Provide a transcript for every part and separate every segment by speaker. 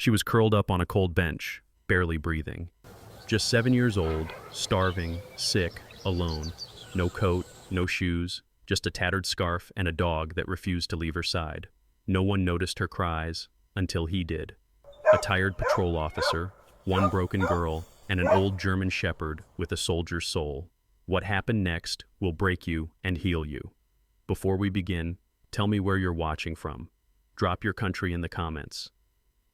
Speaker 1: She was curled up on a cold bench, barely breathing. Just 7 years old, starving, sick, alone. No coat, no shoes, just a tattered scarf and a dog that refused to leave her side. No one noticed her cries, until he did. A tired patrol officer, one broken girl, and an old German shepherd with a soldier's soul. What happened next will break you and heal you. Before we begin, tell me where you're watching from. Drop your country in the comments.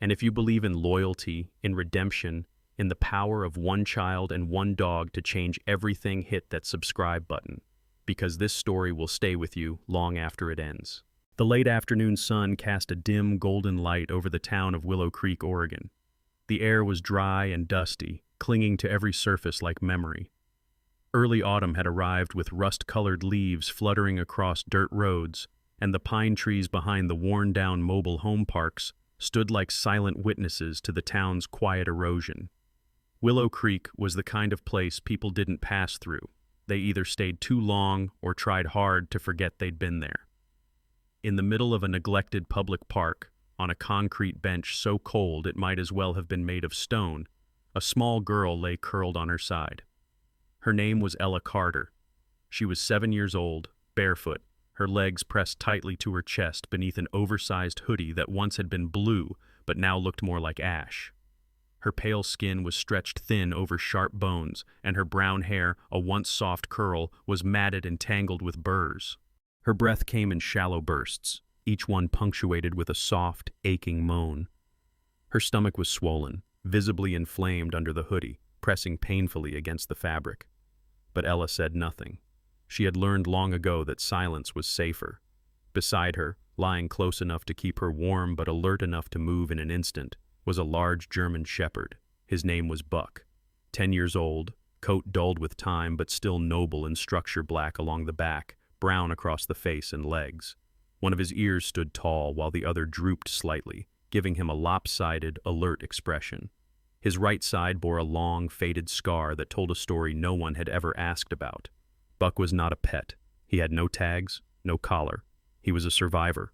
Speaker 1: And if you believe in loyalty, in redemption, in the power of one child and one dog to change everything, hit that subscribe button, because this story will stay with you long after it ends. The late afternoon sun cast a dim golden light over the town of Willow Creek, Oregon. The air was dry and dusty, clinging to every surface like memory. Early autumn had arrived with rust-colored leaves fluttering across dirt roads, and the pine trees behind the worn-down mobile home parks stood like silent witnesses to the town's quiet erosion. Willow Creek was the kind of place people didn't pass through. They either stayed too long or tried hard to forget they'd been there. In the middle of a neglected public park, on a concrete bench so cold it might as well have been made of stone, a small girl lay curled on her side. Her name was Ella Carter. She was 7 years old, barefoot, her legs pressed tightly to her chest beneath an oversized hoodie that once had been blue but now looked more like ash. Her pale skin was stretched thin over sharp bones, and her brown hair, a once soft curl, was matted and tangled with burrs. Her breath came in shallow bursts, each one punctuated with a soft, aching moan. Her stomach was swollen, visibly inflamed under the hoodie, pressing painfully against the fabric. But Ella said nothing. She had learned long ago that silence was safer. Beside her, lying close enough to keep her warm but alert enough to move in an instant, was a large German shepherd. His name was Buck. 10 years old, coat dulled with time but still noble in structure, black along the back, brown across the face and legs. One of his ears stood tall while the other drooped slightly, giving him a lopsided, alert expression. His right side bore a long, faded scar that told a story no one had ever asked about. Buck was not a pet. He had no tags, no collar. He was a survivor.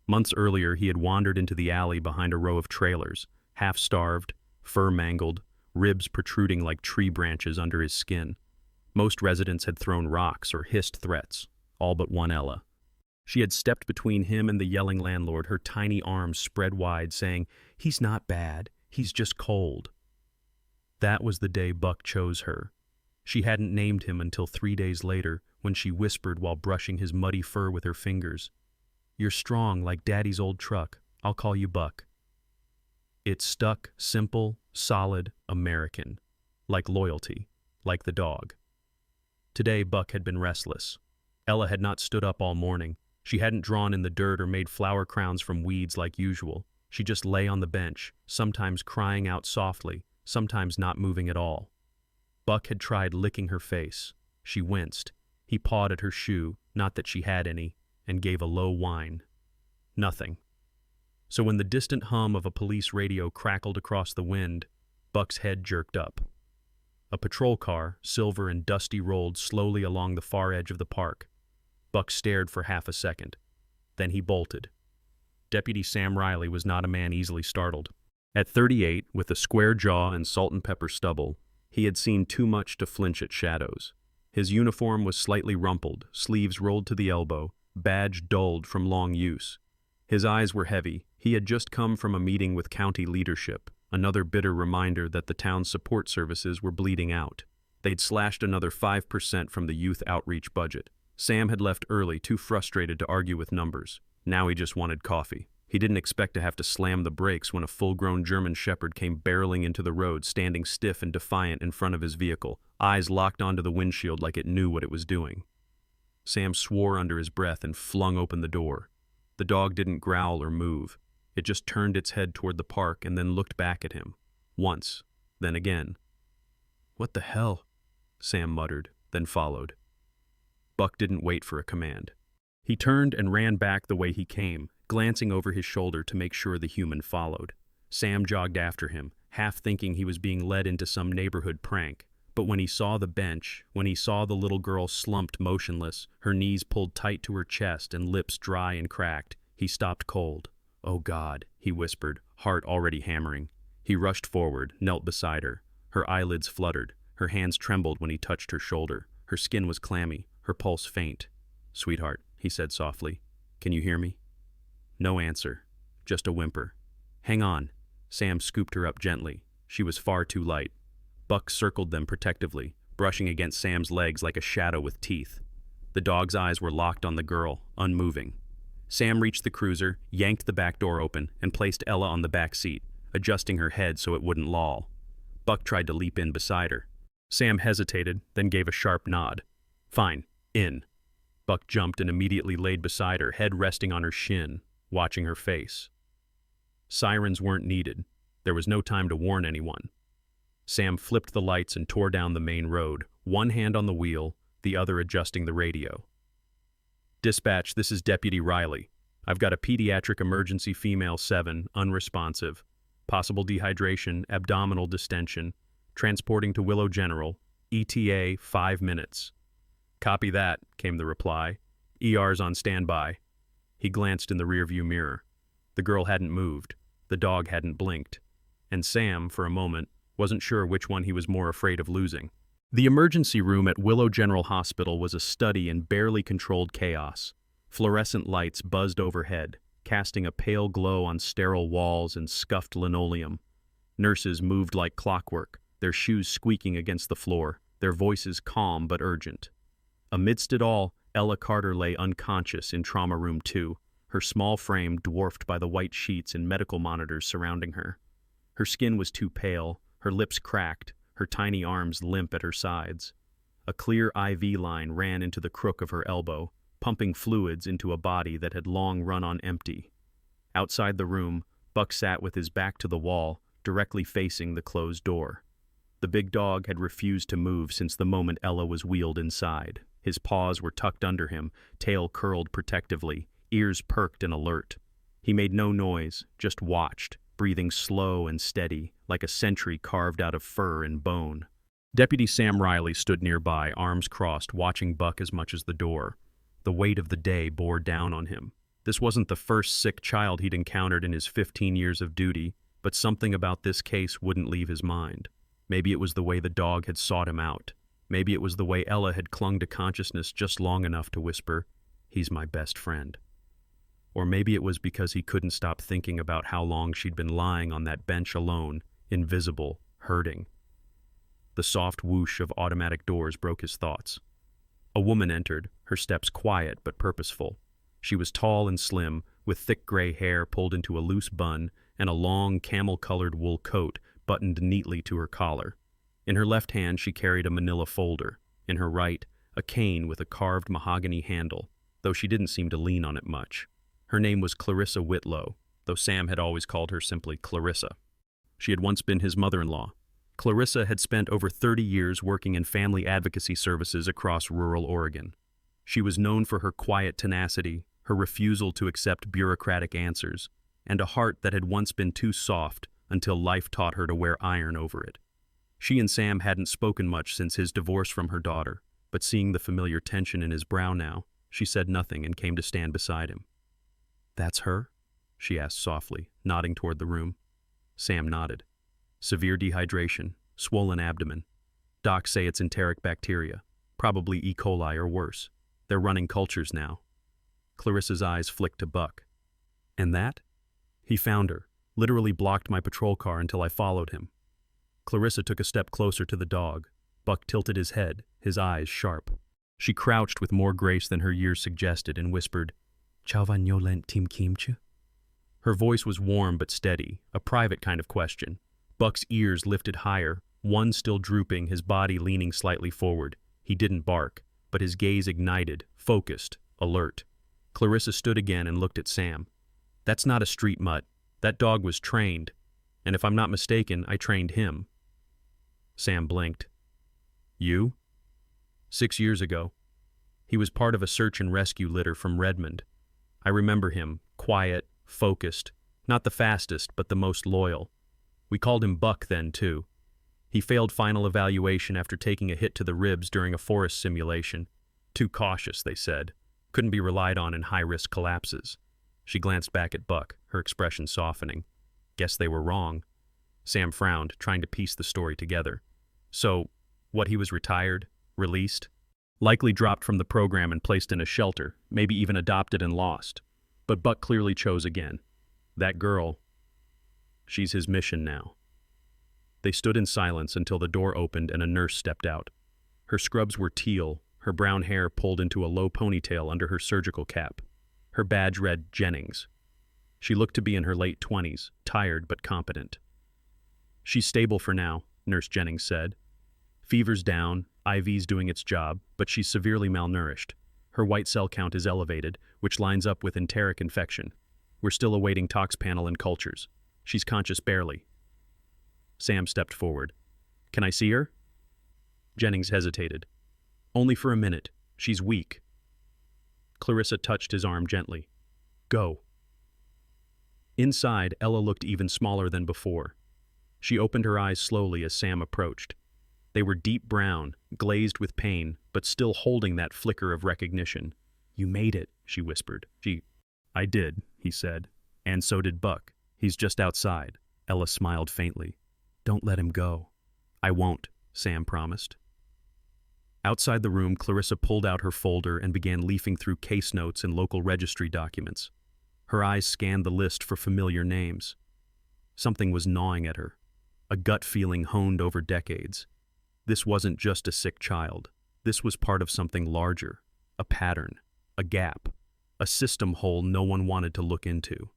Speaker 1: Months earlier, he had wandered into the alley behind a row of trailers, half-starved, fur mangled, ribs protruding like tree branches under his skin. Most residents had thrown rocks or hissed threats, all but one Ella. She had stepped between him and the yelling landlord, her tiny arms spread wide, saying, "He's not bad, he's just cold." That was the day Buck chose her. She hadn't named him until 3 days later, when she whispered while brushing his muddy fur with her fingers, "You're strong like Daddy's old truck. I'll call you Buck." It stuck, simple, solid, American, like loyalty, like the dog. Today, Buck had been restless. Ella had not stood up all morning. She hadn't drawn in the dirt or made flower crowns from weeds like usual. She just lay on the bench, sometimes crying out softly, sometimes not moving at all. Buck had tried licking her face. She winced. He pawed at her shoe, not that she had any, and gave a low whine. Nothing. So when the distant hum of a police radio crackled across the wind, Buck's head jerked up. A patrol car, silver and dusty, rolled slowly along the far edge of the park. Buck stared for half a second. Then he bolted. Deputy Sam Riley was not a man easily startled. At 38, with a square jaw and salt and pepper stubble, he had seen too much to flinch at shadows. His uniform was slightly rumpled, sleeves rolled to the elbow, badge dulled from long use. His eyes were heavy. He had just come from a meeting with county leadership, another bitter reminder that the town's support services were bleeding out. They'd slashed another 5% from the youth outreach budget. Sam had left early, too frustrated to argue with numbers. Now he just wanted coffee. He didn't expect to have to slam the brakes when a full-grown German shepherd came barreling into the road, standing stiff and defiant in front of his vehicle, eyes locked onto the windshield like it knew what it was doing. Sam swore under his breath and flung open the door. The dog didn't growl or move. It just turned its head toward the park and then looked back at him. Once, then again. "What the hell?" Sam muttered, then followed. Buck didn't wait for a command. He turned and ran back the way he came, glancing over his shoulder to make sure the human followed. Sam jogged after him, half thinking he was being led into some neighborhood prank. But when he saw the bench, when he saw the little girl slumped motionless, her knees pulled tight to her chest and lips dry and cracked, he stopped cold. "Oh God," he whispered, heart already hammering. He rushed forward, knelt beside her. Her eyelids fluttered. Her hands trembled when he touched her shoulder. Her skin was clammy, her pulse faint. "Sweetheart," he said softly, "can you hear me?" No answer, just a whimper. "Hang on." Sam scooped her up gently. She was far too light. Buck circled them protectively, brushing against Sam's legs like a shadow with teeth. The dog's eyes were locked on the girl, unmoving. Sam reached the cruiser, yanked the back door open, and placed Ella on the back seat, adjusting her head so it wouldn't loll. Buck tried to leap in beside her. Sam hesitated, then gave a sharp nod. "Fine, in." Buck jumped and immediately laid beside her, head resting on her shin, watching her face. Sirens weren't needed. There was no time to warn anyone. Sam flipped the lights and tore down the main road, one hand on the wheel, the other adjusting the radio. "Dispatch, this is Deputy Riley. I've got a pediatric emergency female 7, unresponsive. Possible dehydration, abdominal distension. Transporting to Willow General. ETA 5 minutes. "Copy that," came the reply. "ER's on standby." He glanced in the rearview mirror. The girl hadn't moved. The dog hadn't blinked. And Sam, for a moment, wasn't sure which one he was more afraid of losing. The emergency room at Willow General Hospital was a study in barely controlled chaos. Fluorescent lights buzzed overhead, casting a pale glow on sterile walls and scuffed linoleum. Nurses moved like clockwork, their shoes squeaking against the floor, their voices calm but urgent. Amidst it all, Ella Carter lay unconscious in Trauma Room 2, her small frame dwarfed by the white sheets and medical monitors surrounding her. Her skin was too pale, her lips cracked, her tiny arms limp at her sides. A clear IV line ran into the crook of her elbow, pumping fluids into a body that had long run on empty. Outside the room, Buck sat with his back to the wall, directly facing the closed door. The big dog had refused to move since the moment Ella was wheeled inside. His paws were tucked under him, tail curled protectively, ears perked and alert. He made no noise, just watched, breathing slow and steady, like a sentry carved out of fur and bone. Deputy Sam Riley stood nearby, arms crossed, watching Buck as much as the door. The weight of the day bore down on him. This wasn't the first sick child he'd encountered in his 15 years of duty, but something about this case wouldn't leave his mind. Maybe it was the way the dog had sought him out. Maybe it was the way Ella had clung to consciousness just long enough to whisper, "He's my best friend." Or maybe it was because he couldn't stop thinking about how long she'd been lying on that bench alone, invisible, hurting. The soft whoosh of automatic doors broke his thoughts. A woman entered, her steps quiet but purposeful. She was tall and slim, with thick gray hair pulled into a loose bun and a long camel-colored wool coat buttoned neatly to her collar. In her left hand she carried a manila folder. In her right, a cane with a carved mahogany handle, though she didn't seem to lean on it much. Her name was Clarissa Whitlow, though Sam had always called her simply Clarissa. She had once been his mother-in-law. Clarissa had spent over 30 years working in family advocacy services across rural Oregon. She was known for her quiet tenacity, her refusal to accept bureaucratic answers, and a heart that had once been too soft until life taught her to wear iron over it. She and Sam hadn't spoken much since his divorce from her daughter, but seeing the familiar tension in his brow now, she said nothing and came to stand beside him. "That's her?" she asked softly, nodding toward the room. Sam nodded. "Severe dehydration, swollen abdomen. Docs say it's enteric bacteria, probably E. coli or worse. They're running cultures now." Clarissa's eyes flicked to Buck. "And that?" "He found her, literally blocked my patrol car until I followed him." Clarissa took a step closer to the dog. Buck tilted his head, his eyes sharp. She crouched with more grace than her years suggested and whispered, "Chauva lent tim kimchi?" Her voice was warm but steady, a private kind of question. Buck's ears lifted higher, one still drooping, his body leaning slightly forward. He didn't bark, but his gaze ignited, focused, alert. Clarissa stood again and looked at Sam. "That's not a street mutt. That dog was trained. And if I'm not mistaken, I trained him." Sam blinked. "You?" 6 years ago. He was part of a search and rescue litter from Redmond. I remember him, quiet, focused, not the fastest, but the most loyal. We called him Buck then, too. He failed final evaluation after taking a hit to the ribs during a forest simulation. Too cautious, they said. Couldn't be relied on in high-risk collapses. She glanced back at Buck, her expression softening. Guess they were wrong. Sam frowned, trying to piece the story together. So, what, he was retired? Released? Likely dropped from the program and placed in a shelter, maybe even adopted and lost. But Buck clearly chose again. That girl, she's his mission now. They stood in silence until the door opened and a nurse stepped out. Her scrubs were teal, her brown hair pulled into a low ponytail under her surgical cap. Her badge read Jennings. She looked to be in her late 20s, tired but competent. She's stable for now, Nurse Jennings said. Fever's down, IV's doing its job, but she's severely malnourished. Her white cell count is elevated, which lines up with enteric infection. We're still awaiting tox panel and cultures. She's conscious barely. Sam stepped forward. Can I see her? Jennings hesitated. Only for a minute. She's weak. Clarissa touched his arm gently. Go. Inside, Ella looked even smaller than before. She opened her eyes slowly as Sam approached. They were deep brown, glazed with pain, but still holding that flicker of recognition. You made it, she whispered. I did, he said. And so did Buck. He's just outside. Ella smiled faintly. Don't let him go. I won't, Sam promised. Outside the room, Clarissa pulled out her folder and began leafing through case notes and local registry documents. Her eyes scanned the list for familiar names. Something was gnawing at her, a gut feeling honed over decades. This wasn't just a sick child. This was part of something larger, a pattern, a gap, a system hole no one wanted to look into.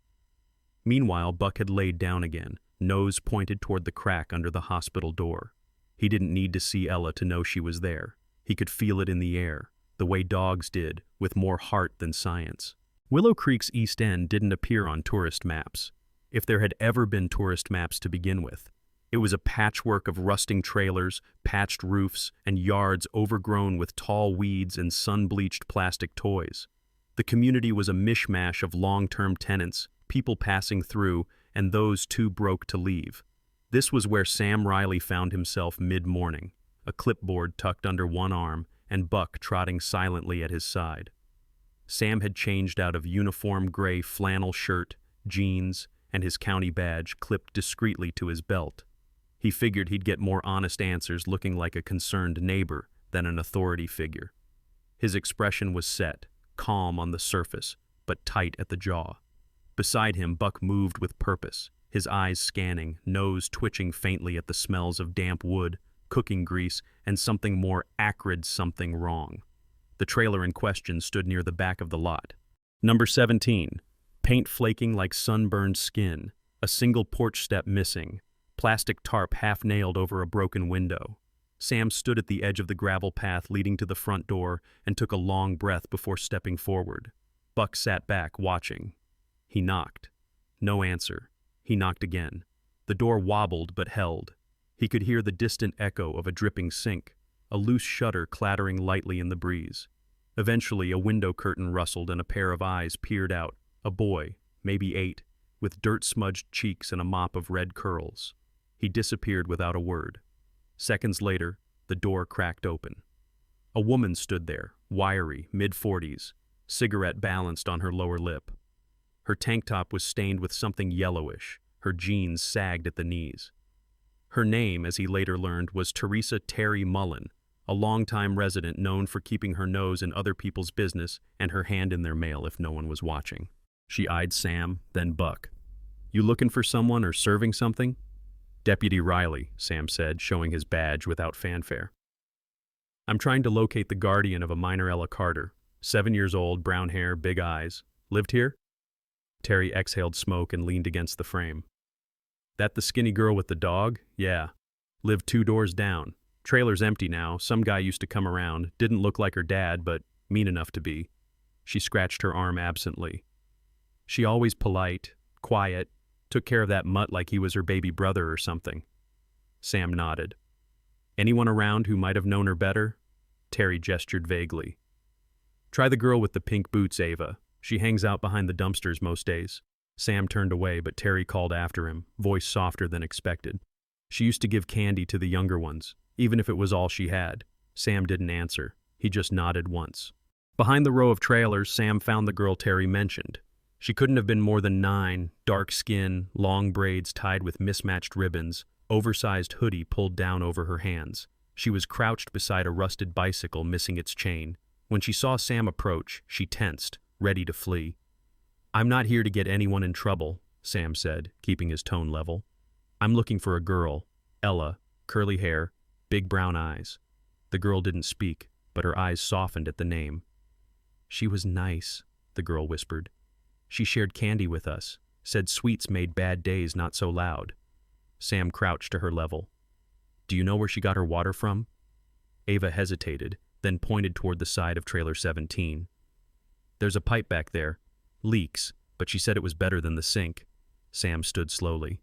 Speaker 1: Meanwhile, Buck had laid down again, nose pointed toward the crack under the hospital door. He didn't need to see Ella to know she was there. He could feel it in the air, the way dogs did, with more heart than science. Willow Creek's East End didn't appear on tourist maps, if there had ever been tourist maps to begin with. It was a patchwork of rusting trailers, patched roofs, and yards overgrown with tall weeds and sun-bleached plastic toys. The community was a mishmash of long-term tenants, people passing through, and those too broke to leave. This was where Sam Riley found himself mid-morning, a clipboard tucked under one arm and Buck trotting silently at his side. Sam had changed out of uniform gray flannel shirt, jeans, and his county badge clipped discreetly to his belt. He figured he'd get more honest answers looking like a concerned neighbor than an authority figure. His expression was set, calm on the surface, but tight at the jaw. Beside him, Buck moved with purpose, his eyes scanning, nose twitching faintly at the smells of damp wood, cooking grease, and something more acrid something wrong. The trailer in question stood near the back of the lot. Number 17. Paint flaking like sunburned skin, a single porch step missing, plastic tarp half-nailed over a broken window. Sam stood at the edge of the gravel path leading to the front door and took a long breath before stepping forward. Buck sat back, watching. He knocked. No answer. He knocked again. The door wobbled but held. He could hear the distant echo of a dripping sink, a loose shutter clattering lightly in the breeze. Eventually, a window curtain rustled and a pair of eyes peered out, a boy, maybe 8, with dirt-smudged cheeks and a mop of red curls. He disappeared without a word. Seconds later, the door cracked open. A woman stood there, wiry, mid-40s, cigarette balanced on her lower lip. Her tank top was stained with something yellowish, her jeans sagged at the knees. Her name, as he later learned, was Teresa Terry Mullen, a longtime resident known for keeping her nose in other people's business and her hand in their mail if no one was watching. She eyed Sam, then Buck. You looking for someone or serving something? Deputy Riley, Sam said, showing his badge without fanfare. I'm trying to locate the guardian of a minor Ella Carter, 7 years old, brown hair, big eyes. Lived here? Terry exhaled smoke and leaned against the frame. That the skinny girl with the dog? Yeah. Lived 2 doors down. Trailer's empty now. Some guy used to come around. Didn't look like her dad, but mean enough to be. She scratched her arm absently. She always polite, quiet, took care of that mutt like he was her baby brother or something. Sam nodded. Anyone around who might have known her better? Terry gestured vaguely. Try the girl with the pink boots, Ava. She hangs out behind the dumpsters most days. Sam turned away, but Terry called after him, voice softer than expected. She used to give candy to the younger ones, even if it was all she had. Sam didn't answer. He just nodded once. Behind the row of trailers, Sam found the girl Terry mentioned. She couldn't have been more than 9, dark skin, long braids tied with mismatched ribbons, oversized hoodie pulled down over her hands. She was crouched beside a rusted bicycle missing its chain. When she saw Sam approach, she tensed, ready to flee. "I'm not here to get anyone in trouble," Sam said, keeping his tone level. "I'm looking for a girl, Ella, curly hair, big brown eyes." The girl didn't speak, but her eyes softened at the name. "She was nice," the girl whispered. "She shared candy with us, said sweets made bad days not so loud." Sam crouched to her level. "Do you know where she got her water from?" Ava hesitated, then pointed toward the side of trailer 17. "There's a pipe back there. Leaks, but she said it was better than the sink." Sam stood slowly.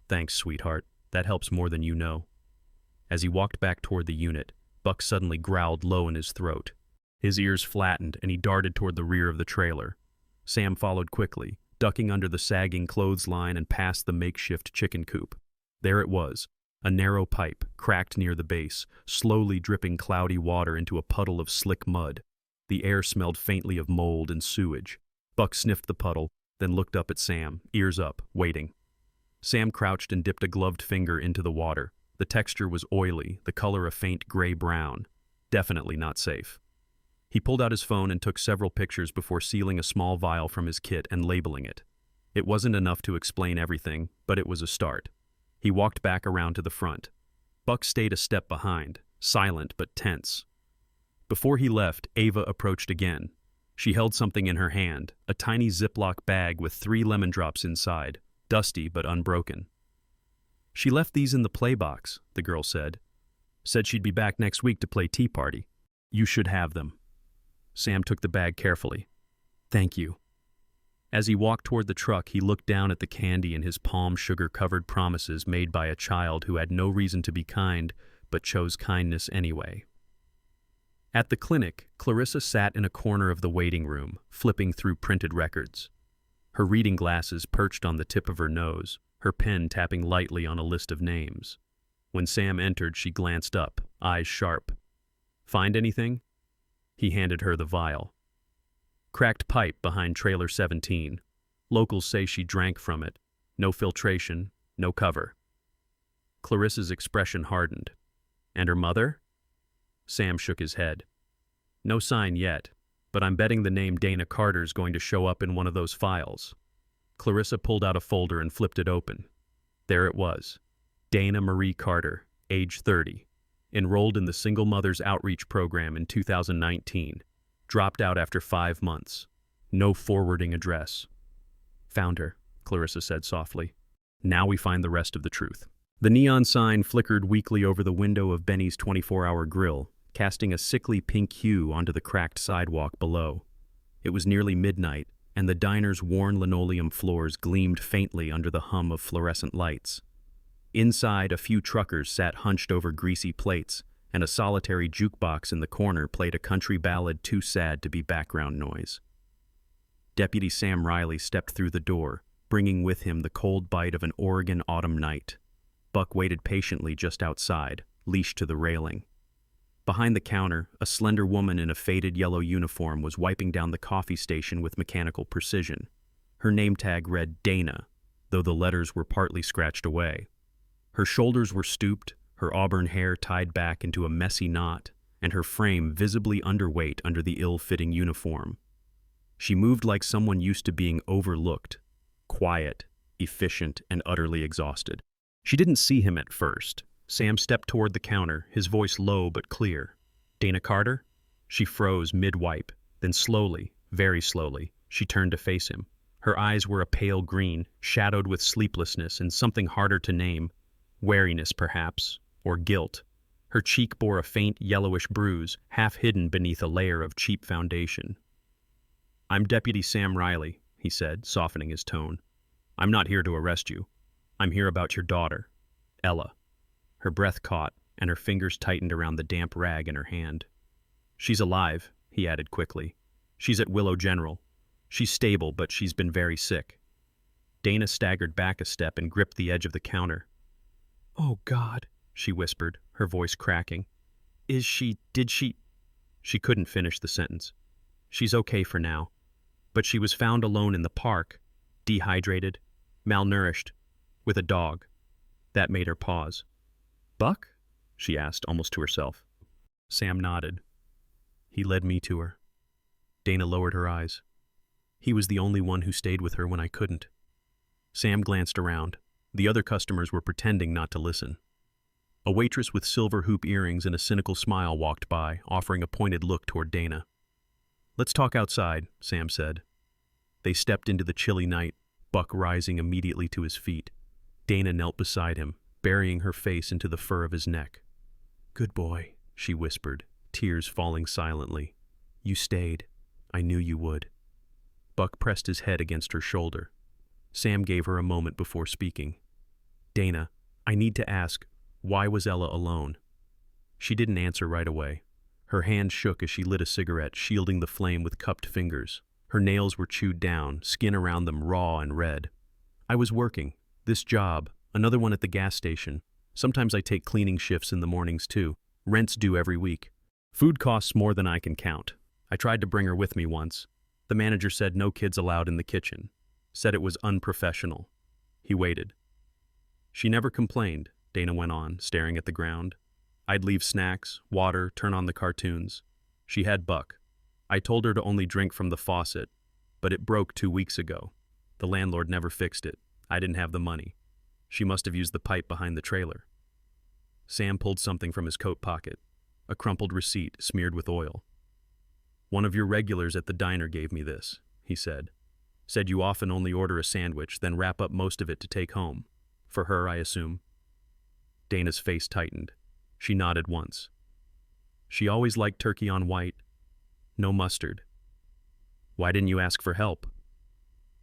Speaker 1: "Thanks, sweetheart. That helps more than you know." As he walked back toward the unit, Buck suddenly growled low in his throat. His ears flattened, and he darted toward the rear of the trailer. Sam followed quickly, ducking under the sagging clothesline and past the makeshift chicken coop. There it was, a narrow pipe, cracked near the base, slowly dripping cloudy water into a puddle of slick mud. The air smelled faintly of mold and sewage. Buck sniffed the puddle, then looked up at Sam, ears up, waiting. Sam crouched and dipped a gloved finger into the water. The texture was oily, the color a faint gray-brown. Definitely not safe. He pulled out his phone and took several pictures before sealing a small vial from his kit and labeling it. It wasn't enough to explain everything, but it was a start. He walked back around to the front. Buck stayed a step behind, silent but tense. Before he left, Ava approached again. She held something in her hand, a tiny Ziploc bag with 3 lemon drops inside, dusty but unbroken. "She left these in the play box," the girl said. "Said she'd be back next week to play tea party. You should have them." Sam took the bag carefully. "Thank you." As he walked toward the truck, he looked down at the candy and his palm sugar-covered promises made by a child who had no reason to be kind, but chose kindness anyway. At the clinic, Clarissa sat in a corner of the waiting room, flipping through printed records. Her reading glasses perched on the tip of her nose, her pen tapping lightly on a list of names. When Sam entered, she glanced up, eyes sharp. "Find anything?" He handed her the vial. "Cracked pipe behind trailer 17. Locals say she drank from it. No filtration, no cover." Clarissa's expression hardened. "And her mother?" Sam shook his head. "No sign yet, but I'm betting the name Dana Carter's going to show up in one of those files." Clarissa pulled out a folder and flipped it open. There it was. Dana Marie Carter, age 30. Enrolled in the Single Mothers Outreach Program in 2019. Dropped out after 5 months. No forwarding address. "Found her," Clarissa said softly. "Now we find the rest of the truth." The neon sign flickered weakly over the window of Benny's 24-hour grill, casting a sickly pink hue onto the cracked sidewalk below. It was nearly midnight, and the diner's worn linoleum floors gleamed faintly under the hum of fluorescent lights. Inside, a few truckers sat hunched over greasy plates, and a solitary jukebox in the corner played a country ballad too sad to be background noise. Deputy Sam Riley stepped through the door, bringing with him the cold bite of an Oregon autumn night. Buck waited patiently just outside, leashed to the railing. Behind the counter, a slender woman in a faded yellow uniform was wiping down the coffee station with mechanical precision. Her name tag read Dana, though the letters were partly scratched away. Her shoulders were stooped, her auburn hair tied back into a messy knot, and her frame visibly underweight under the ill-fitting uniform. She moved like someone used to being overlooked, quiet, efficient, and utterly exhausted. She didn't see him at first. Sam stepped toward the counter, his voice low but clear. "Dana Carter?" She froze mid-wipe, then slowly, very slowly, she turned to face him. Her eyes were a pale green, shadowed with sleeplessness and something harder to name. Wariness, perhaps, or guilt. Her cheek bore a faint yellowish bruise, half hidden beneath a layer of cheap foundation. "I'm Deputy Sam Riley," he said, softening his tone. "I'm not here to arrest you. I'm here about your daughter, Ella." Her breath caught, and her fingers tightened around the damp rag in her hand. "She's alive," he added quickly. "She's at Willow General. She's stable, but she's been very sick." Dana staggered back a step and gripped the edge of the counter. "Oh, God," she whispered, her voice cracking. Did she... She couldn't finish the sentence. "She's okay for now. But she was found alone in the park, dehydrated, malnourished, with a dog. That made her pause. "Buck?" she asked, almost to herself. Sam nodded. "He led me to her." Dana lowered her eyes. "He was the only one who stayed with her when I couldn't." Sam glanced around. The other customers were pretending not to listen. A waitress with silver hoop earrings and a cynical smile walked by, offering a pointed look toward Dana. "Let's talk outside," Sam said. They stepped into the chilly night, Buck rising immediately to his feet. Dana knelt beside him, burying her face into the fur of his neck. "Good boy," she whispered, tears falling silently. "You stayed. I knew you would." Buck pressed his head against her shoulder. Sam gave her a moment before speaking. "Dana, I need to ask, why was Ella alone?" She didn't answer right away. Her hand shook as she lit a cigarette, shielding the flame with cupped fingers. Her nails were chewed down, skin around them raw and red. "I was working. This job, another one at the gas station. Sometimes I take cleaning shifts in the mornings too. Rent's due every week. Food costs more than I can count. I tried to bring her with me once. The manager said no kids allowed in the kitchen. Said it was unprofessional." He waited. "She never complained," Dana went on, staring at the ground. "I'd leave snacks, water, turn on the cartoons. She had Buck. I told her to only drink from the faucet, but it broke 2 weeks ago. The landlord never fixed it. I didn't have the money. She must have used the pipe behind the trailer." Sam pulled something from his coat pocket, a crumpled receipt smeared with oil. "One of your regulars at the diner gave me this," he said. "Said you often only order a sandwich, then wrap up most of it to take home. For her, I assume." Dana's face tightened. She nodded once. "She always liked turkey on white. No mustard." "Why didn't you ask for help?"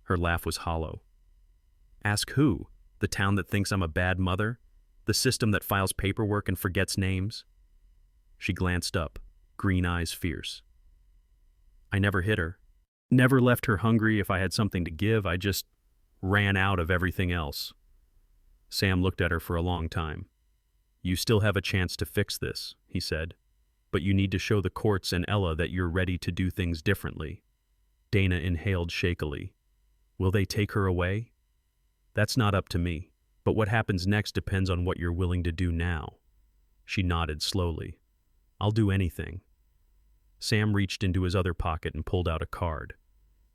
Speaker 1: Her laugh was hollow. "Ask who? The town that thinks I'm a bad mother? The system that files paperwork and forgets names?" She glanced up, green eyes fierce. "I never hit her. Never left her hungry if I had something to give. I just ran out of everything else." Sam looked at her for a long time. "You still have a chance to fix this," he said. "But you need to show the courts and Ella that you're ready to do things differently." Dana inhaled shakily. "Will they take her away?" "That's not up to me. But what happens next depends on what you're willing to do now." She nodded slowly. "I'll do anything." Sam reached into his other pocket and pulled out a card.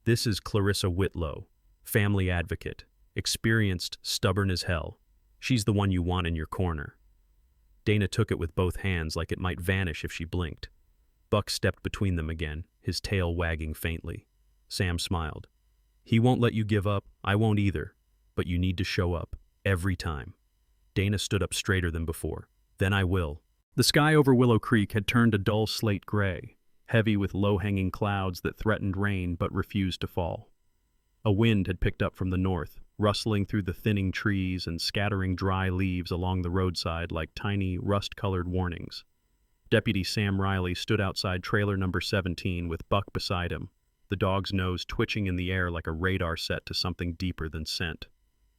Speaker 1: "This is Clarissa Whitlow, family advocate, experienced, stubborn as hell. She's the one you want in your corner." Dana took it with both hands like it might vanish if she blinked. Buck stepped between them again, his tail wagging faintly. Sam smiled. "He won't let you give up, I won't either, but you need to show up, every time." Dana stood up straighter than before. "Then I will." The sky over Willow Creek had turned a dull slate gray, heavy with low-hanging clouds that threatened rain but refused to fall. A wind had picked up from the north, rustling through the thinning trees and scattering dry leaves along the roadside like tiny, rust-colored warnings. Deputy Sam Riley stood outside trailer number 17 with Buck beside him, the dog's nose twitching in the air like a radar set to something deeper than scent.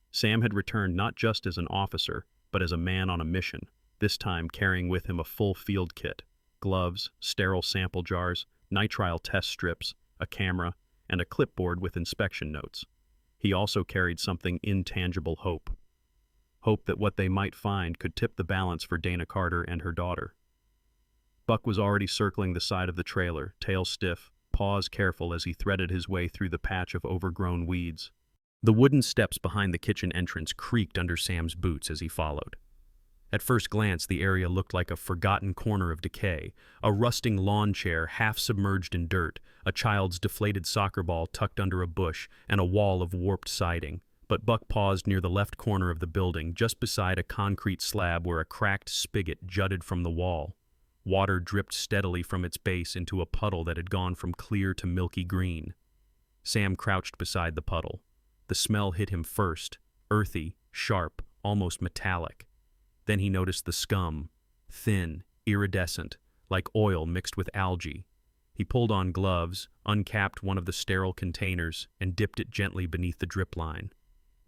Speaker 1: Sam had returned not just as an officer, but as a man on a mission, this time carrying with him a full field kit: gloves, sterile sample jars, nitrile test strips, a camera, and a clipboard with inspection notes. He also carried something intangible: hope. Hope that what they might find could tip the balance for Dana Carter and her daughter. Buck was already circling the side of the trailer, tail stiff, paws careful as he threaded his way through the patch of overgrown weeds. The wooden steps behind the kitchen entrance creaked under Sam's boots as he followed. At first glance, the area looked like a forgotten corner of decay, a rusting lawn chair half submerged in dirt, a child's deflated soccer ball tucked under a bush, and a wall of warped siding. But Buck paused near the left corner of the building, just beside a concrete slab where a cracked spigot jutted from the wall. Water dripped steadily from its base into a puddle that had gone from clear to milky green. Sam crouched beside the puddle. The smell hit him first, earthy, sharp, almost metallic. Then he noticed the scum, thin, iridescent, like oil mixed with algae. He pulled on gloves, uncapped one of the sterile containers, and dipped it gently beneath the drip line.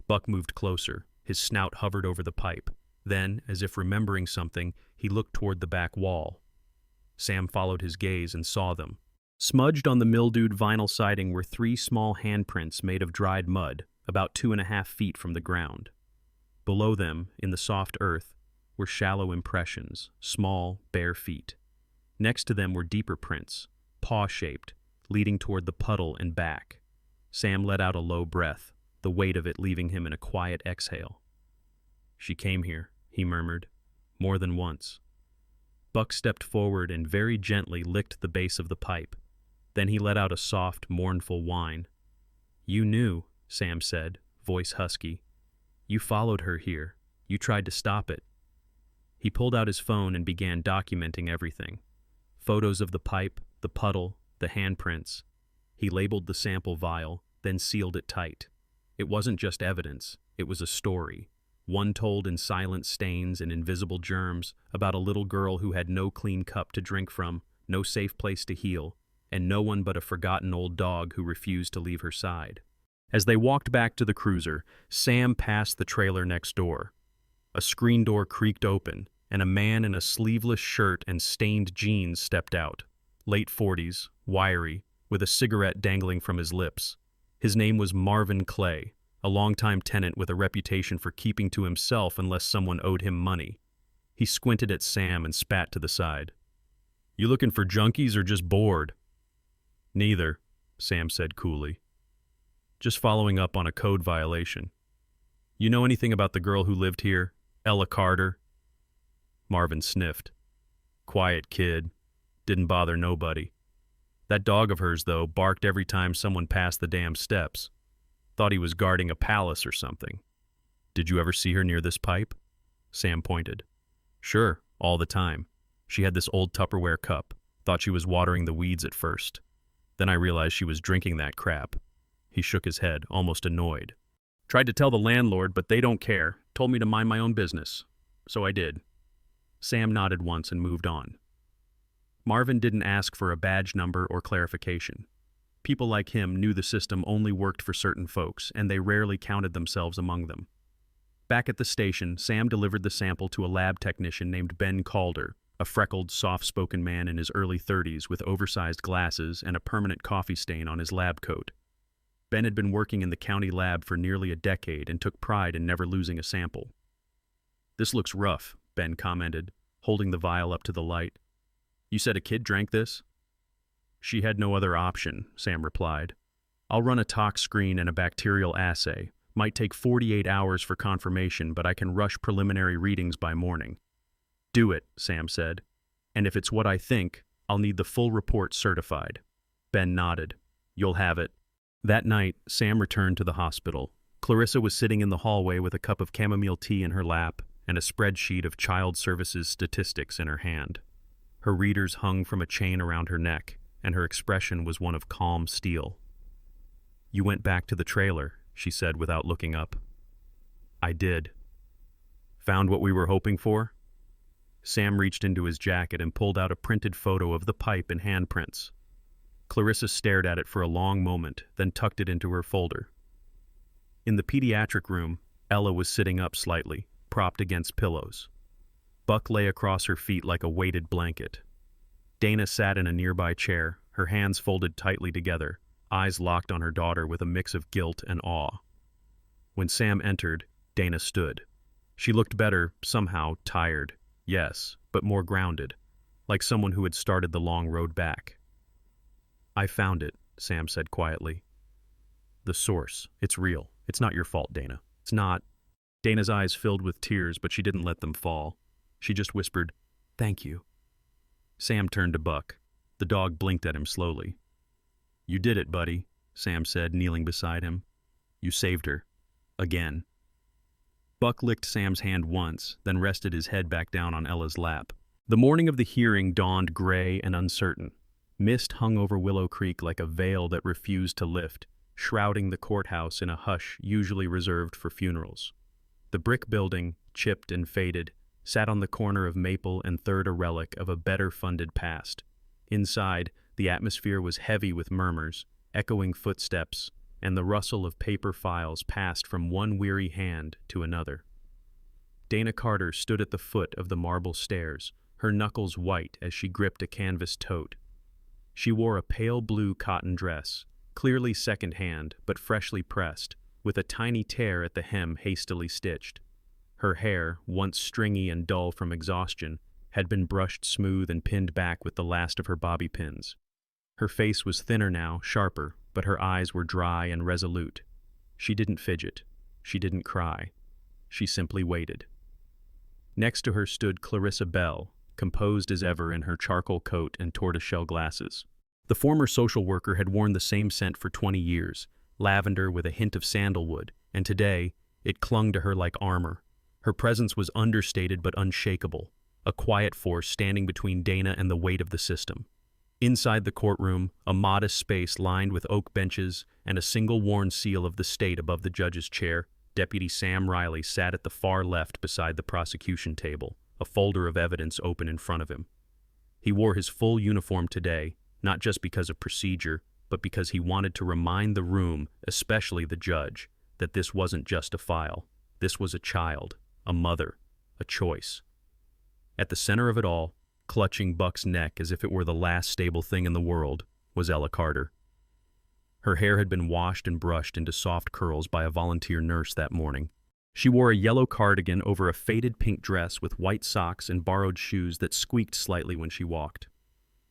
Speaker 1: Buck moved closer. His snout hovered over the pipe. Then, as if remembering something, he looked toward the back wall. Sam followed his gaze and saw them. Smudged on the mildewed vinyl siding were 3 small handprints made of dried mud, about 2.5 feet from the ground. Below them, in the soft earth, were shallow impressions, small, bare feet. Next to them were deeper prints, paw-shaped, leading toward the puddle and back. Sam let out a low breath, the weight of it leaving him in a quiet exhale. "She came here," he murmured, "more than once." Buck stepped forward and very gently licked the base of the pipe. Then he let out a soft, mournful whine. "You knew," Sam said, voice husky. "You followed her here. You tried to stop it." He pulled out his phone and began documenting everything. Photos of the pipe, the puddle, the handprints. He labeled the sample vial, then sealed it tight. It wasn't just evidence, it was a story. One told in silent stains and invisible germs about a little girl who had no clean cup to drink from, no safe place to heal, and no one but a forgotten old dog who refused to leave her side. As they walked back to the cruiser, Sam passed the trailer next door. A screen door creaked open, and a man in a sleeveless shirt and stained jeans stepped out. Late 40s, wiry, with a cigarette dangling from his lips. His name was Marvin Clay, a longtime tenant with a reputation for keeping to himself unless someone owed him money. He squinted at Sam and spat to the side. "You looking for junkies or just bored?" "Neither," Sam said coolly. "Just following up on a code violation. You know anything about the girl who lived here, Ella Carter?" Marvin sniffed. "Quiet kid. Didn't bother nobody. That dog of hers, though, barked every time someone passed the damn steps. Thought he was guarding a palace or something." "Did you ever see her near this pipe?" Sam pointed. "Sure, all the time. She had this old Tupperware cup. Thought she was watering the weeds at first. Then I realized she was drinking that crap." He shook his head, almost annoyed. "Tried to tell the landlord, but they don't care. Told me to mind my own business. So I did." Sam nodded once and moved on. Marvin didn't ask for a badge number or clarification. People like him knew the system only worked for certain folks, and they rarely counted themselves among them. Back at the station, Sam delivered the sample to a lab technician named Ben Calder, a freckled, soft-spoken man in his early 30s with oversized glasses and a permanent coffee stain on his lab coat. Ben had been working in the county lab for nearly a decade and took pride in never losing a sample. "This looks rough," Ben commented, holding the vial up to the light. "You said a kid drank this?" "She had no other option," Sam replied. "I'll run a tox screen and a bacterial assay. Might take 48 hours for confirmation, but I can rush preliminary readings by morning." "Do it," Sam said. "And if it's what I think, I'll need the full report certified." Ben nodded. "You'll have it." That night, Sam returned to the hospital. Clarissa was sitting in the hallway with a cup of chamomile tea in her lap and a spreadsheet of child services statistics in her hand. Her readers hung from a chain around her neck, and her expression was one of calm steel. "You went back to the trailer," she said without looking up. "I did." "Found what we were hoping for?" Sam reached into his jacket and pulled out a printed photo of the pipe and handprints. Clarissa stared at it for a long moment, then tucked it into her folder. In the pediatric room, Ella was sitting up slightly, propped against pillows. Buck lay across her feet like a weighted blanket. Dana sat in a nearby chair, her hands folded tightly together, eyes locked on her daughter with a mix of guilt and awe. When Sam entered, Dana stood. She looked better, somehow tired, yes, but more grounded, like someone who had started the long road back. "I found it," Sam said quietly. "The source. It's real. It's not your fault, Dana. It's not." Dana's eyes filled with tears, but she didn't let them fall. She just whispered, "Thank you." Sam turned to Buck. The dog blinked at him slowly. "You did it, buddy," Sam said, kneeling beside him. "You saved her. Again." Buck licked Sam's hand once, then rested his head back down on Ella's lap. The morning of the hearing dawned gray and uncertain. Mist hung over Willow Creek like a veil that refused to lift, shrouding the courthouse in a hush usually reserved for funerals. The brick building, chipped and faded, sat on the corner of Maple and 3rd, a relic of a better-funded past. Inside, the atmosphere was heavy with murmurs, echoing footsteps, and the rustle of paper files passed from one weary hand to another. Dana Carter stood at the foot of the marble stairs, her knuckles white as she gripped a canvas tote. She wore a pale blue cotton dress, clearly second-hand but freshly pressed, with a tiny tear at the hem hastily stitched. Her hair, once stringy and dull from exhaustion, had been brushed smooth and pinned back with the last of her bobby pins. Her face was thinner now, sharper, but her eyes were dry and resolute. She didn't fidget. She didn't cry. She simply waited. Next to her stood Clarissa Bell, composed as ever in her charcoal coat and tortoiseshell glasses. The former social worker had worn the same scent for 20 years, lavender with a hint of sandalwood, and today it clung to her like armor. Her presence was understated but unshakable, a quiet force standing between Dana and the weight of the system. Inside the courtroom, a modest space lined with oak benches and a single worn seal of the state above the judge's chair, Deputy Sam Riley sat at the far left beside the prosecution table, a folder of evidence open in front of him. He wore his full uniform today, not just because of procedure, but because he wanted to remind the room, especially the judge, that this wasn't just a file. This was a child, a mother, a choice. At the center of it all, clutching Buck's neck as if it were the last stable thing in the world, was Ella Carter. Her hair had been washed and brushed into soft curls by a volunteer nurse that morning. She wore a yellow cardigan over a faded pink dress with white socks and borrowed shoes that squeaked slightly when she walked.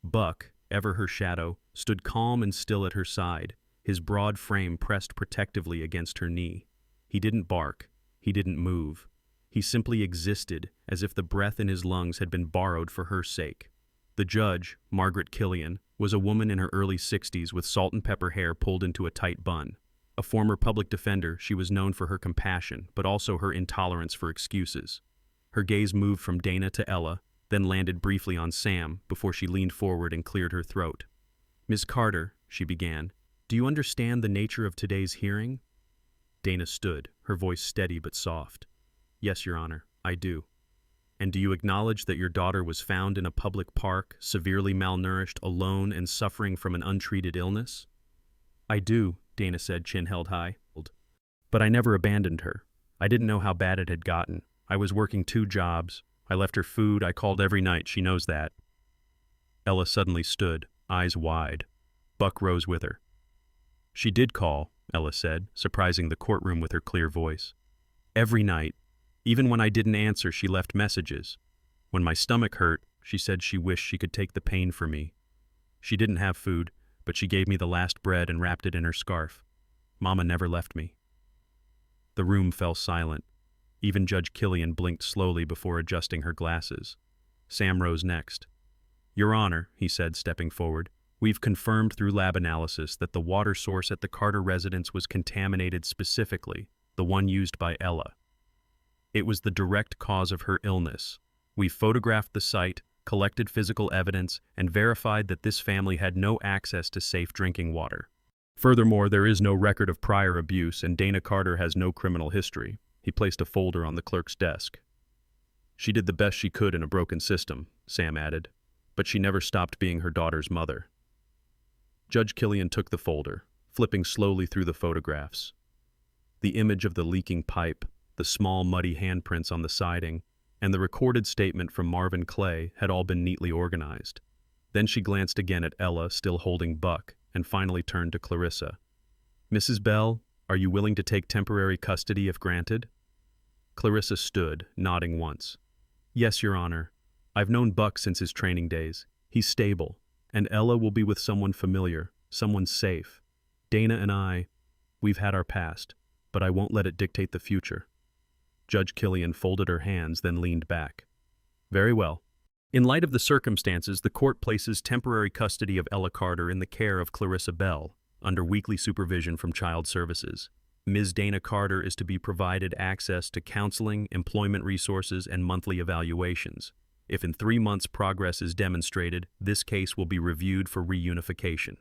Speaker 1: Buck, ever her shadow, stood calm and still at her side, his broad frame pressed protectively against her knee. He didn't bark. He didn't move. He simply existed, as if the breath in his lungs had been borrowed for her sake. The judge, Margaret Killian, was a woman in her early 60s with salt and pepper hair pulled into a tight bun. A former public defender, she was known for her compassion, but also her intolerance for excuses. Her gaze moved from Dana to Ella, then landed briefly on Sam before she leaned forward and cleared her throat. "Ms. Carter," she began, "do you understand the nature of today's hearing?" Dana stood, her voice steady but soft. "Yes, Your Honor, I do." "And do you acknowledge that your daughter was found in a public park, severely malnourished, alone, and suffering from an untreated illness?" "I do," Dana said, chin held high. "But I never abandoned her. I didn't know how bad it had gotten. I was working 2 jobs. I left her food. I called every night. She knows that." Ella suddenly stood, eyes wide. Buck rose with her. "She did call," Ella said, surprising the courtroom with her clear voice. "Every night. Even when I didn't answer, she left messages. When my stomach hurt, she said she wished she could take the pain for me. She didn't have food, but she gave me the last bread and wrapped it in her scarf. Mama never left me." The room fell silent. Even Judge Killian blinked slowly before adjusting her glasses. Sam rose next. "Your Honor," he said, stepping forward, "we've confirmed through lab analysis that the water source at the Carter residence was contaminated, specifically the one used by Ella. It was the direct cause of her illness. We photographed the site, collected physical evidence, and verified that this family had no access to safe drinking water. Furthermore, there is no record of prior abuse, and Dana Carter has no criminal history." He placed a folder on the clerk's desk. "She did the best she could in a broken system," Sam added, "but she never stopped being her daughter's mother." Judge Killian took the folder, flipping slowly through the photographs. The image of the leaking pipe, the small muddy handprints on the siding, and the recorded statement from Marvin Clay had all been neatly organized. Then she glanced again at Ella, still holding Buck, and finally turned to Clarissa. "Mrs. Bell, are you willing to take temporary custody if granted?" Clarissa stood, nodding once. "Yes, Your Honor. I've known Buck since his training days. He's stable, and Ella will be with someone familiar, someone safe. Dana and we've had our past, but I won't let it dictate the future." Judge Killian folded her hands, then leaned back. "Very well. In light of the circumstances, the court places temporary custody of Ella Carter in the care of Clarissa Bell, under weekly supervision from Child Services. Ms. Dana Carter is to be provided access to counseling, employment resources, and monthly evaluations. If in 3 months progress is demonstrated, this case will be reviewed for reunification."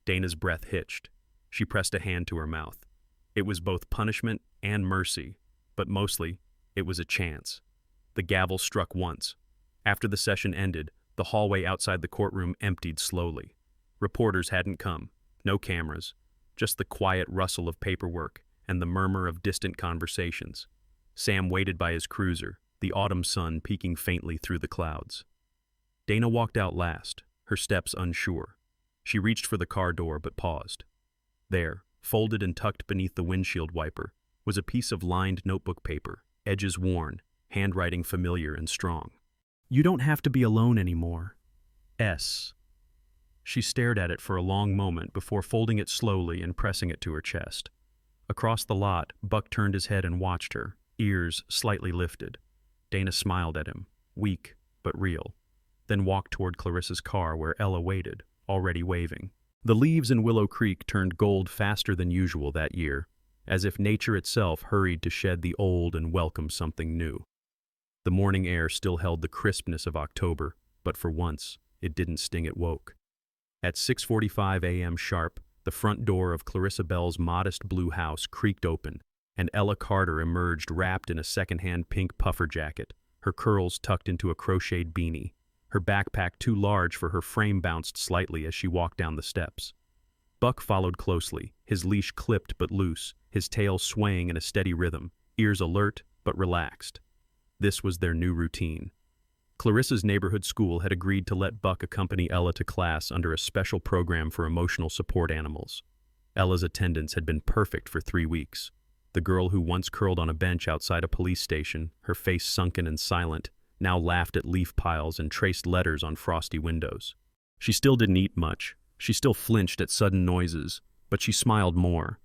Speaker 1: Dana's breath hitched. She pressed a hand to her mouth. It was both punishment and mercy, but mostly, it was a chance. The gavel struck once. After the session ended, the hallway outside the courtroom emptied slowly. Reporters hadn't come. No cameras. Just the quiet rustle of paperwork and the murmur of distant conversations. Sam waited by his cruiser, the autumn sun peeking faintly through the clouds. Dana walked out last, her steps unsure. She reached for the car door but paused. There, folded and tucked beneath the windshield wiper, was a piece of lined notebook paper, edges worn, handwriting familiar and strong. "You don't have to be alone anymore. S." She stared at it for a long moment before folding it slowly and pressing it to her chest. Across the lot, Buck turned his head and watched her, ears slightly lifted. Dana smiled at him, weak but real, then walked toward Clarissa's car where Ella waited, already waving. The leaves in Willow Creek turned gold faster than usual that year, as if nature itself hurried to shed the old and welcome something new. The morning air still held the crispness of October, but for once, it didn't sting, it woke. At 6:45 a.m. sharp, the front door of Clarissa Bell's modest blue house creaked open, and Ella Carter emerged wrapped in a second-hand pink puffer jacket, her curls tucked into a crocheted beanie. Her backpack too large for her frame bounced slightly as she walked down the steps. Buck followed closely, his leash clipped but loose, his tail swaying in a steady rhythm, ears alert but relaxed. This was their new routine. Clarissa's neighborhood school had agreed to let Buck accompany Ella to class under a special program for emotional support animals. Ella's attendance had been perfect for 3 weeks. The girl who once curled on a bench outside a police station, her face sunken and silent, now laughed at leaf piles and traced letters on frosty windows. She still didn't eat much. She still flinched at sudden noises, but she smiled more,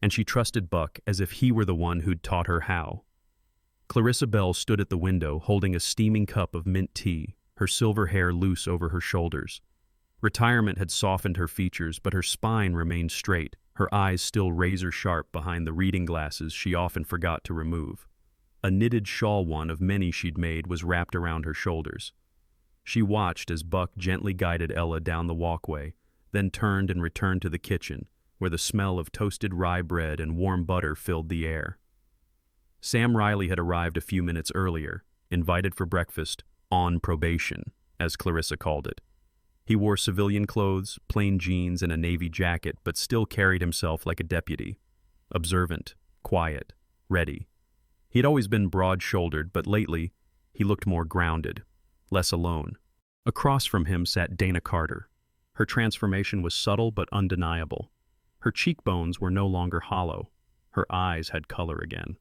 Speaker 1: and she trusted Buck as if he were the one who'd taught her how. Clarissa Bell stood at the window holding a steaming cup of mint tea, her silver hair loose over her shoulders. Retirement had softened her features, but her spine remained straight, her eyes still razor-sharp behind the reading glasses she often forgot to remove. A knitted shawl, one of many she'd made, was wrapped around her shoulders. She watched as Buck gently guided Ella down the walkway, then turned and returned to the kitchen, where the smell of toasted rye bread and warm butter filled the air. Sam Riley had arrived a few minutes earlier, invited for breakfast, on probation, as Clarissa called it. He wore civilian clothes, plain jeans, and a navy jacket, but still carried himself like a deputy. Observant, quiet, ready. He'd always been broad-shouldered, but lately, he looked more grounded, less alone. Across from him sat Dana Carter. Her transformation was subtle but undeniable. Her cheekbones were no longer hollow. Her eyes had color again.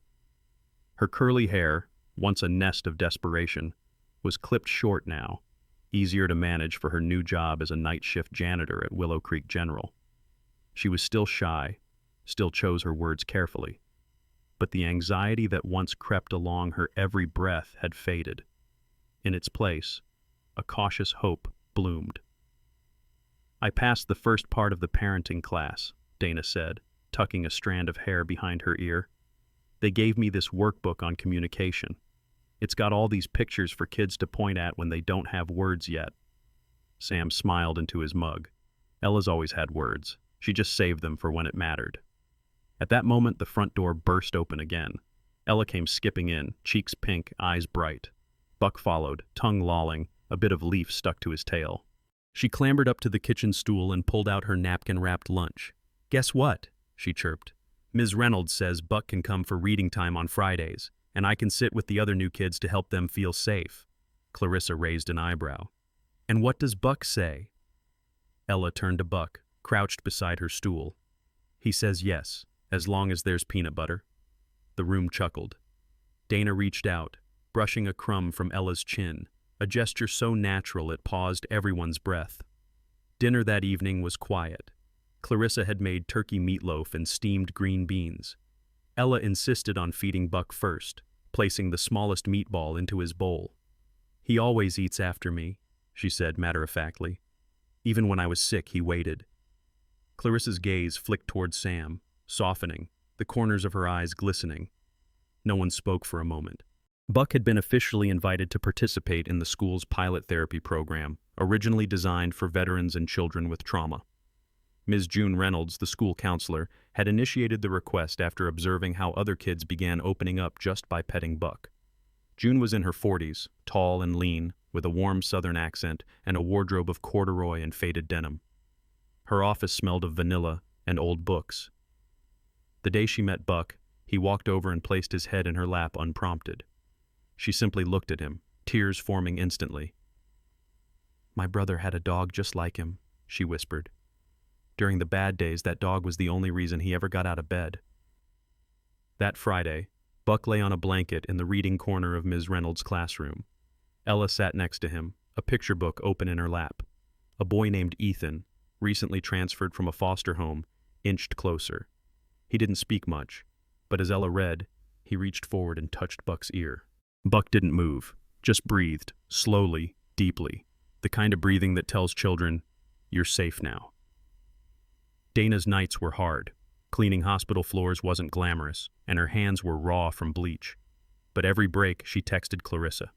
Speaker 1: Her curly hair, once a nest of desperation, was clipped short now, easier to manage for her new job as a night shift janitor at Willow Creek General. She was still shy, still chose her words carefully, but the anxiety that once crept along her every breath had faded. In its place, a cautious hope bloomed. "I passed the first part of the parenting class," Dana said, tucking a strand of hair behind her ear. "They gave me this workbook on communication. It's got all these pictures for kids to point at when they don't have words yet." Sam smiled into his mug. Ella's always had words. She just saved them for when it mattered. At that moment, the front door burst open again. Ella came skipping in, cheeks pink, eyes bright. Buck followed, tongue lolling, a bit of leaf stuck to his tail. She clambered up to the kitchen stool and pulled out her napkin-wrapped lunch. "Guess what?" she chirped. "Ms. Reynolds says Buck can come for reading time on Fridays, and I can sit with the other new kids to help them feel safe." Clarissa raised an eyebrow. "And what does Buck say?" Ella turned to Buck, crouched beside her stool. "He says yes, as long as there's peanut butter." The room chuckled. Dana reached out, brushing a crumb from Ella's chin, a gesture so natural it paused everyone's breath. Dinner that evening was quiet. Clarissa had made turkey meatloaf and steamed green beans. Ella insisted on feeding Buck first, placing the smallest meatball into his bowl. "He always eats after me," she said matter-of-factly. "Even when I was sick, he waited." Clarissa's gaze flicked toward Sam, softening, the corners of her eyes glistening. No one spoke for a moment. Buck had been officially invited to participate in the school's pilot therapy program, originally designed for veterans and children with trauma. Ms. June Reynolds, the school counselor, had initiated the request after observing how other kids began opening up just by petting Buck. June was in her 40s, tall and lean, with a warm southern accent and a wardrobe of corduroy and faded denim. Her office smelled of vanilla and old books. The day she met Buck, he walked over and placed his head in her lap unprompted. She simply looked at him, tears forming instantly. "My brother had a dog just like him," she whispered. During the bad days, that dog was the only reason he ever got out of bed. That Friday, Buck lay on a blanket in the reading corner of Ms. Reynolds' classroom. Ella sat next to him, a picture book open in her lap. A boy named Ethan, recently transferred from a foster home, inched closer. He didn't speak much, but as Ella read, he reached forward and touched Buck's ear. Buck didn't move, just breathed, slowly, deeply, the kind of breathing that tells children, "You're safe now." Dana's nights were hard. Cleaning hospital floors wasn't glamorous, and her hands were raw from bleach. But every break, she texted Clarissa.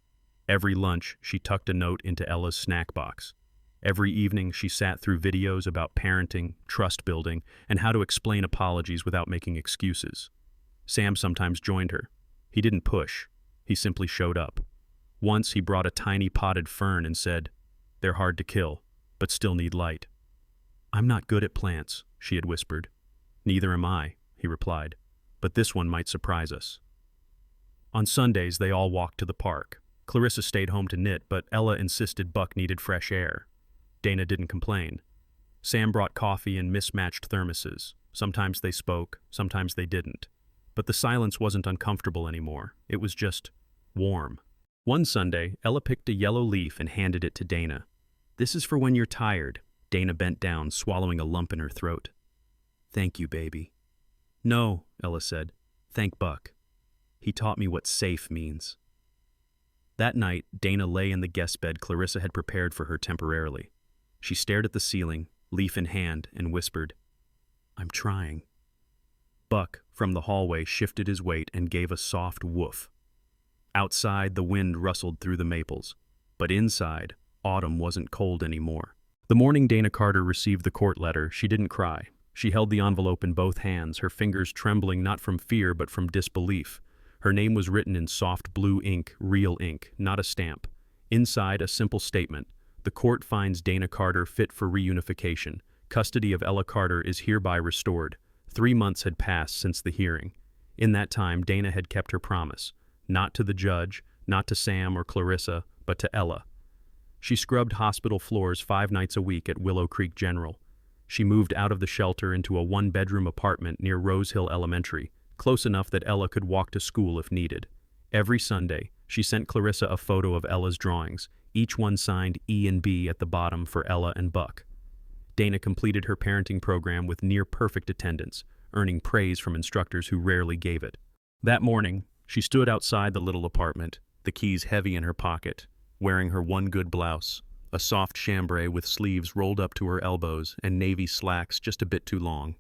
Speaker 1: Every lunch, she tucked a note into Ella's snack box. Every evening, she sat through videos about parenting, trust building, and how to explain apologies without making excuses. Sam sometimes joined her. He didn't push. He simply showed up. Once, he brought a tiny potted fern and said, "They're hard to kill, but still need light." "I'm not good at plants," she had whispered. "Neither am I," he replied, "but this one might surprise us." On Sundays, they all walked to the park. Clarissa stayed home to knit, but Ella insisted Buck needed fresh air. Dana didn't complain. Sam brought coffee in mismatched thermoses. Sometimes they spoke, sometimes they didn't. But the silence wasn't uncomfortable anymore. It was just warm. One Sunday, Ella picked a yellow leaf and handed it to Dana. "This is for when you're tired." Dana bent down, swallowing a lump in her throat. "Thank you, baby." "No," Ella said. "Thank Buck. He taught me what safe means." That night, Dana lay in the guest bed Clarissa had prepared for her temporarily. She stared at the ceiling, leaf in hand, and whispered, "I'm trying." Buck, from the hallway, shifted his weight and gave a soft woof. Outside, the wind rustled through the maples, but inside, autumn wasn't cold anymore. The morning Dana Carter received the court letter, she didn't cry. She held the envelope in both hands, her fingers trembling not from fear but from disbelief. Her name was written in soft blue ink, real ink, not a stamp. Inside, a simple statement. The court finds Dana Carter fit for reunification. Custody of Ella Carter is hereby restored. 3 months had passed since the hearing. In that time, Dana had kept her promise. Not to the judge, not to Sam or Clarissa, but to Ella. She scrubbed hospital floors 5 nights a week at Willow Creek General. She moved out of the shelter into a 1-bedroom apartment near Rose Hill Elementary, close enough that Ella could walk to school if needed. Every Sunday, she sent Clarissa a photo of Ella's drawings, each one signed E and B at the bottom for Ella and Buck. Dana completed her parenting program with near-perfect attendance, earning praise from instructors who rarely gave it. That morning, she stood outside the little apartment, the keys heavy in her pocket, wearing her one good blouse, a soft chambray with sleeves rolled up to her elbows and navy slacks just a bit too long.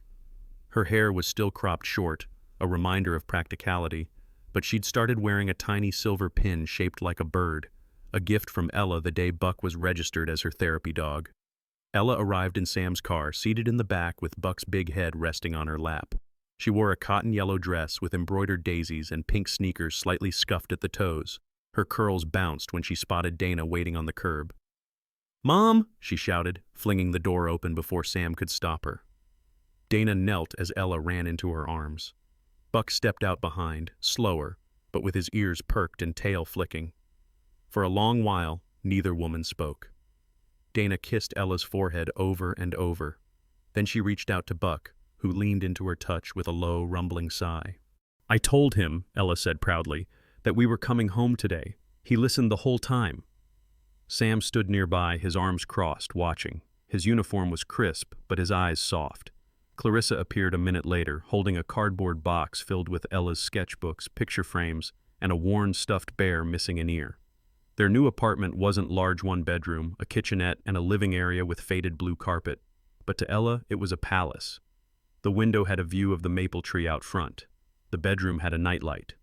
Speaker 1: Her hair was still cropped short, a reminder of practicality, but she'd started wearing a tiny silver pin shaped like a bird, a gift from Ella the day Buck was registered as her therapy dog. Ella arrived in Sam's car, seated in the back with Buck's big head resting on her lap. She wore a cotton yellow dress with embroidered daisies and pink sneakers slightly scuffed at the toes. Her curls bounced when she spotted Dana waiting on the curb. "Mom!" she shouted, flinging the door open before Sam could stop her. Dana knelt as Ella ran into her arms. Buck stepped out behind, slower, but with his ears perked and tail flicking. For a long while, neither woman spoke. Dana kissed Ella's forehead over and over. Then she reached out to Buck, who leaned into her touch with a low, rumbling sigh. "I told him," Ella said proudly, "that we were coming home today. He listened the whole time." Sam stood nearby, his arms crossed, watching. His uniform was crisp, but his eyes soft. Clarissa appeared a minute later, holding a cardboard box filled with Ella's sketchbooks, picture frames, and a worn stuffed bear missing an ear. Their new apartment wasn't large, 1-bedroom, a kitchenette, and a living area with faded blue carpet. But to Ella, it was a palace. The window had a view of the maple tree out front. The bedroom had a nightlight.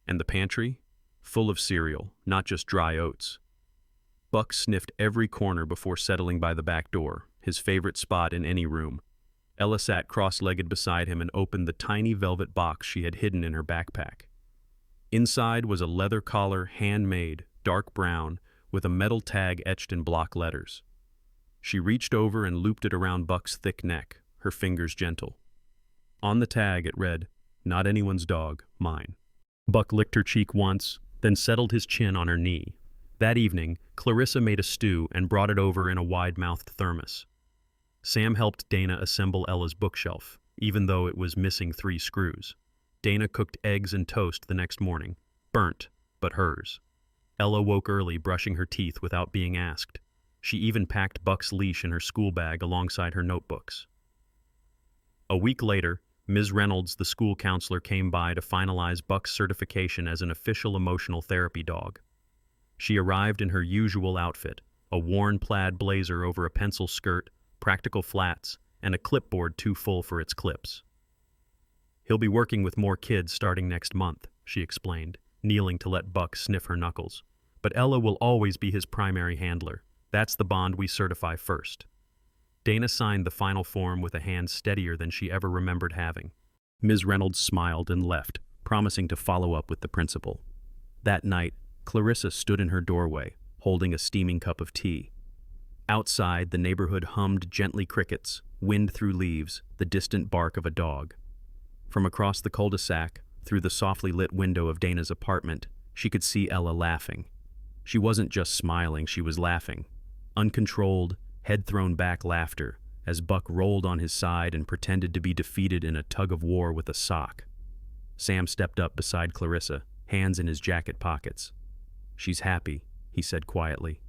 Speaker 1: And the pantry? Full of cereal, not just dry oats. Buck sniffed every corner before settling by the back door, his favorite spot in any room. Ella sat cross-legged beside him and opened the tiny velvet box she had hidden in her backpack. Inside was a leather collar, handmade, dark brown, with a metal tag etched in block letters. She reached over and looped it around Buck's thick neck, her fingers gentle. On the tag it read, "Not anyone's dog, mine." Buck licked her cheek once, then settled his chin on her knee. That evening, Clarissa made a stew and brought it over in a wide-mouthed thermos. Sam helped Dana assemble Ella's bookshelf, even though it was missing 3 screws. Dana cooked eggs and toast the next morning, burnt, but hers. Ella woke early, brushing her teeth without being asked. She even packed Buck's leash in her school bag alongside her notebooks. A week later, Ms. Reynolds, the school counselor, came by to finalize Buck's certification as an official emotional therapy dog. She arrived in her usual outfit, a worn plaid blazer over a pencil skirt, practical flats, and a clipboard too full for its clips. "He'll be working with more kids starting next month," she explained, kneeling to let Buck sniff her knuckles. "But Ella will always be his primary handler. That's the bond we certify first." Dana signed the final form with a hand steadier than she ever remembered having. Ms. Reynolds smiled and left, promising to follow up with the principal. That night, Clarissa stood in her doorway, holding a steaming cup of tea. Outside, the neighborhood hummed gently crickets, wind through leaves, the distant bark of a dog. From across the cul-de-sac, through the softly lit window of Dana's apartment, she could see Ella laughing. She wasn't just smiling, she was laughing. Uncontrolled, head-thrown-back laughter, as Buck rolled on his side and pretended to be defeated in a tug-of-war with a sock. Sam stepped up beside Clarissa, hands in his jacket pockets. "She's happy," he said quietly.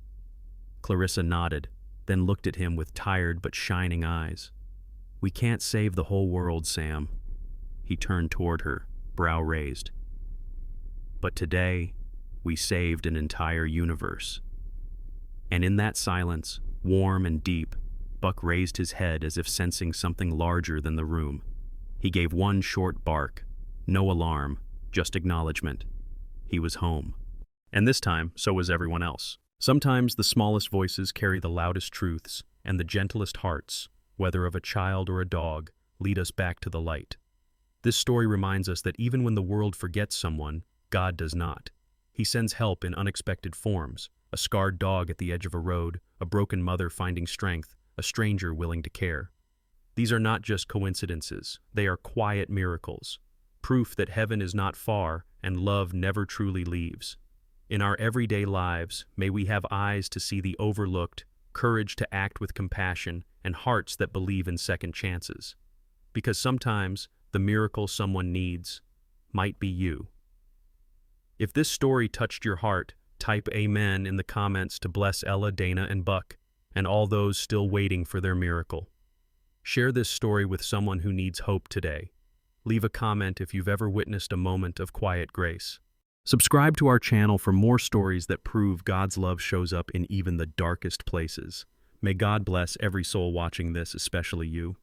Speaker 1: Clarissa nodded, then looked at him with tired but shining eyes. "We can't save the whole world, Sam." He turned toward her, brow raised. "But today, we saved an entire universe." And in that silence, warm and deep, Buck raised his head as if sensing something larger than the room. He gave one short bark, no alarm, just acknowledgement. He was home. And this time, so was everyone else. Sometimes the smallest voices carry the loudest truths, and the gentlest hearts, whether of a child or a dog, lead us back to the light. This story reminds us that even when the world forgets someone, God does not. He sends help in unexpected forms: a scarred dog at the edge of a road, a broken mother finding strength, a stranger willing to care. These are not just coincidences, they are quiet miracles, proof that heaven is not far and love never truly leaves. In our everyday lives, may we have eyes to see the overlooked, courage to act with compassion, and hearts that believe in second chances. Because sometimes, the miracle someone needs might be you. If this story touched your heart, type Amen in the comments to bless Ella, Dana, and Buck, and all those still waiting for their miracle. Share this story with someone who needs hope today. Leave a comment if you've ever witnessed a moment of quiet grace. Subscribe to our channel for more stories that prove God's love shows up in even the darkest places. May God bless every soul watching this, especially you.